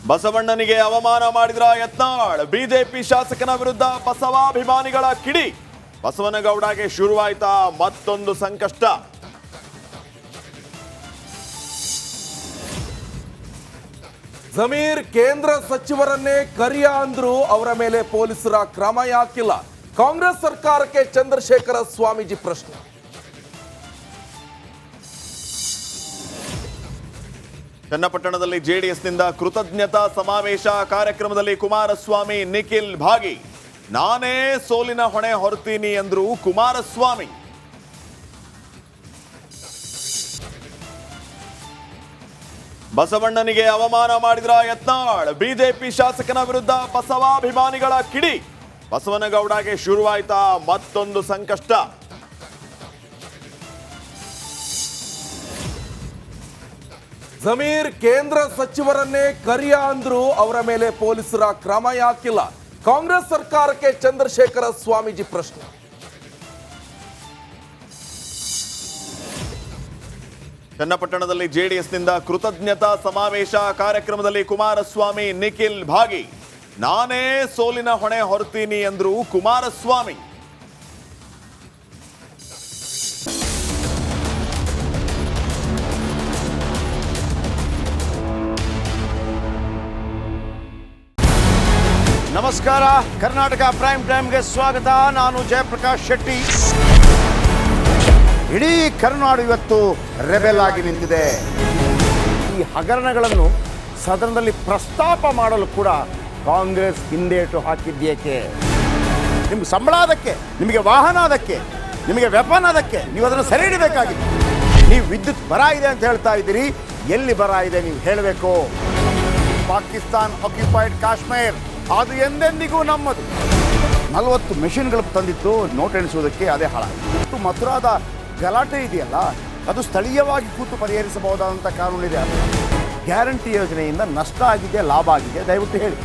ಬಸವಣ್ಣನಿಗೆ ಅವಮಾನ ಮಾಡಿದ್ರ ಯತ್ನಾಳ್, ಬಿಜೆಪಿ ಶಾಸಕನ ವಿರುದ್ಧ ಬಸವಾಭಿಮಾನಿಗಳ ಕಿಡಿ. ಬಸವನಗೌಡಗೆ ಶುರುವಾಯ್ತಾ ಮತ್ತೊಂದು ಸಂಕಷ್ಟ. ಜಮೀರ್ ಕೇಂದ್ರ ಸಚಿವರನ್ನೇ ಕರಿಯ ಅಂದ್ರು, ಅವರ ಮೇಲೆ ಪೊಲೀಸರ ಕ್ರಮ ಯಾಕಿಲ್ಲ? ಕಾಂಗ್ರೆಸ್ ಸರ್ಕಾರಕ್ಕೆ ಚಂದ್ರಶೇಖರ ಸ್ವಾಮೀಜಿ ಪ್ರಶ್ನೆ. ಚನ್ನಪಟ್ಟಣದಲ್ಲಿ ಜೆಡಿಎಸ್ನಿಂದ ಕೃತಜ್ಞತಾ ಸಮಾವೇಶ ಕಾರ್ಯಕ್ರಮದಲ್ಲಿ ಕುಮಾರಸ್ವಾಮಿ, ನಿಖಿಲ್ ಭಾಗಿ. ನಾನೇ ಸೋಲಿನ ಹೊಣೆ ಹೊರ್ತೀನಿ ಎಂದ್ರು ಕುಮಾರಸ್ವಾಮಿ. ಬಸವಣ್ಣನಿಗೆ ಅವಮಾನ ಮಾಡಿದ್ರ ಯತ್ನಾಳ್, ಬಿಜೆಪಿ ಶಾಸಕನ ವಿರುದ್ಧ ಬಸವಾಭಿಮಾನಿಗಳ ಕಿಡಿ. ಬಸವನಗೌಡಗೆ ಶುರುವಾಯ್ತಾ ಮತ್ತೊಂದು ಸಂಕಷ್ಟ. ಜಮೀರ್ ಕೇಂದ್ರ ಸಚಿವರನ್ನೇ ಕರಿಯ ಅಂದ್ರು, ಅವರ ಮೇಲೆ ಪೊಲೀಸರ ಕ್ರಮ ಯಾಕಿಲ್ಲ? ಕಾಂಗ್ರೆಸ್ ಸರ್ಕಾರಕ್ಕೆ ಚಂದ್ರಶೇಖರ ಸ್ವಾಮೀಜಿ ಪ್ರಶ್ನೆ. ಚನ್ನಪಟ್ಟಣದಲ್ಲಿ ಜೆಡಿಎಸ್ನಿಂದ ಕೃತಜ್ಞತಾ ಸಮಾವೇಶ ಕಾರ್ಯಕ್ರಮದಲ್ಲಿ ಕುಮಾರಸ್ವಾಮಿ, ನಿಖಿಲ್ ಭಾಗಿ. ನಾನೇ ಸೋಲಿನ ಹೊಣೆ ಹೊರ್ತೀನಿ ಎಂದ್ರು ಕುಮಾರಸ್ವಾಮಿ. ನಮಸ್ಕಾರ, ಕರ್ನಾಟಕ ಪ್ರೈಮ್ ಟೈಮ್ಗೆ ಸ್ವಾಗತ. ನಾನು ಜಯಪ್ರಕಾಶ್ ಶೆಟ್ಟಿ. ಇಡೀ ಕರ್ನಾಡು ಇವತ್ತು ರೆಬೆಲ್ ಆಗಿ ನಿಂತಿದೆ. ಈ ಹಗರಣಗಳನ್ನು ಸದನದಲ್ಲಿ ಪ್ರಸ್ತಾಪ ಮಾಡಲು ಕೂಡ ಕಾಂಗ್ರೆಸ್ ಹಿಂದೇಟು ಹಾಕಿದ್ದೇಕೆ? ನಿಮ್ಗೆ ಸಂಬಳ ಅದಕ್ಕೆ, ನಿಮಗೆ ವಾಹನ ಅದಕ್ಕೆ, ನಿಮಗೆ ವೆಪನ್ ಅದಕ್ಕೆ, ನೀವು ಅದನ್ನು ಸೆರೆ ಹಿಡಿಬೇಕಾಗಿತ್ತು. ನೀವು ವಿದ್ಯುತ್ ಬರ ಇದೆ ಅಂತ ಹೇಳ್ತಾ ಇದ್ದೀರಿ, ಎಲ್ಲಿ ಬರ ಇದೆ ನೀವು ಹೇಳಬೇಕು. ಪಾಕಿಸ್ತಾನ್ ಆಕ್ಯುಪೈಡ್ ಕಾಶ್ಮೀರ್ ಅದು ಎಂದೆಂದಿಗೂ ನಮ್ಮದು. 40 ಮೆಷಿನ್ಗಳು ತಂದಿತ್ತು ನೋಟ್ ಎಣಿಸುವುದಕ್ಕೆ, ಅದೇ ಹಾಳಾಗಿತ್ತು. ಮಥುರಾದ ಗಲಾಟೆ ಇದೆಯಲ್ಲ, ಅದು ಸ್ಥಳೀಯವಾಗಿ ಕೂತು ಪರಿಹರಿಸಬಹುದಾದಂಥ ಕಾನೂನಿದೆ. ಗ್ಯಾರಂಟಿ ಯೋಜನೆಯಿಂದ ನಷ್ಟ ಆಗಿದೆ, ಲಾಭ ಆಗಿದೆ, ದಯವಿಟ್ಟು ಹೇಳಿ.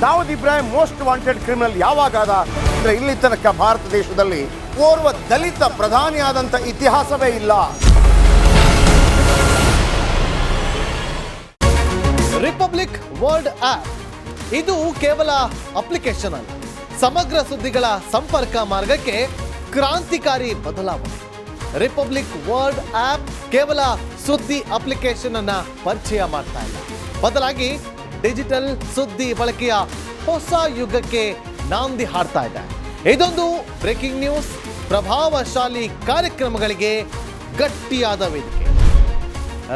Dawood Ibrahim most wanted criminal ಯಾವಾಗಾದ ಅಂದರೆ ಇಲ್ಲಿ ತನಕ ಭಾರತ ದೇಶದಲ್ಲಿ ಓರ್ವ ದಲಿತ ಪ್ರಧಾನಿಯಾದಂಥ ಇತಿಹಾಸವೇ ಇಲ್ಲ. ರಿಪಬ್ಲಿಕ್ ವರ್ಲ್ಡ್ ಆಪ್ ಇದು ಕೇವಲ ಅಪ್ಲಿಕೇಶನ್ ಅಲ್ಲ, ಸಮಗ್ರ ಸುದ್ದಿಗಳ ಸಂಪರ್ಕ ಮಾರ್ಗಕ್ಕೆ ಕ್ರಾಂತಿಕಾರಿ ಬದಲಾವಣೆ. ರಿಪಬ್ಲಿಕ್ ವರ್ಲ್ಡ್ ಆಪ್ ಕೇವಲ ಸುದ್ದಿ ಅಪ್ಲಿಕೇಶನ್ ಅನ್ನ ಪರಿಚಯ ಮಾಡ್ತಾ ಇಲ್ಲ, ಬದಲಾಗಿ ಡಿಜಿಟಲ್ ಸುದ್ದಿ ಬಳಕೆಯ ಹೊಸ ಯುಗಕ್ಕೆ ನಾಂದಿ ಹಾಡ್ತಾ ಇದೆ. ಇದೊಂದು ಬ್ರೇಕಿಂಗ್ ನ್ಯೂಸ್, ಪ್ರಭಾವಶಾಲಿ ಕಾರ್ಯಕ್ರಮಗಳಿಗೆ ಗಟ್ಟಿಯಾದ ವೇದಿಕೆ.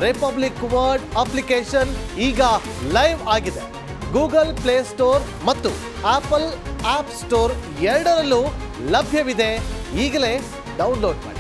ರಿಪಬ್ಲಿಕ್ ವರ್ಲ್ಡ್ ಅಪ್ಲಿಕೇಶನ್ ಈಗ ಲೈವ್ ಆಗಿದೆ. ಗೂಗಲ್ ಪ್ಲೇ ಸ್ಟೋರ್ ಮತ್ತು ಆಪಲ್ ಆಪ್ ಸ್ಟೋರ್ ಎರಡರಲ್ಲೂ ಲಭ್ಯವಿದೆ. ಈಗಲೇ ಡೌನ್ಲೋಡ್ ಮಾಡಿ.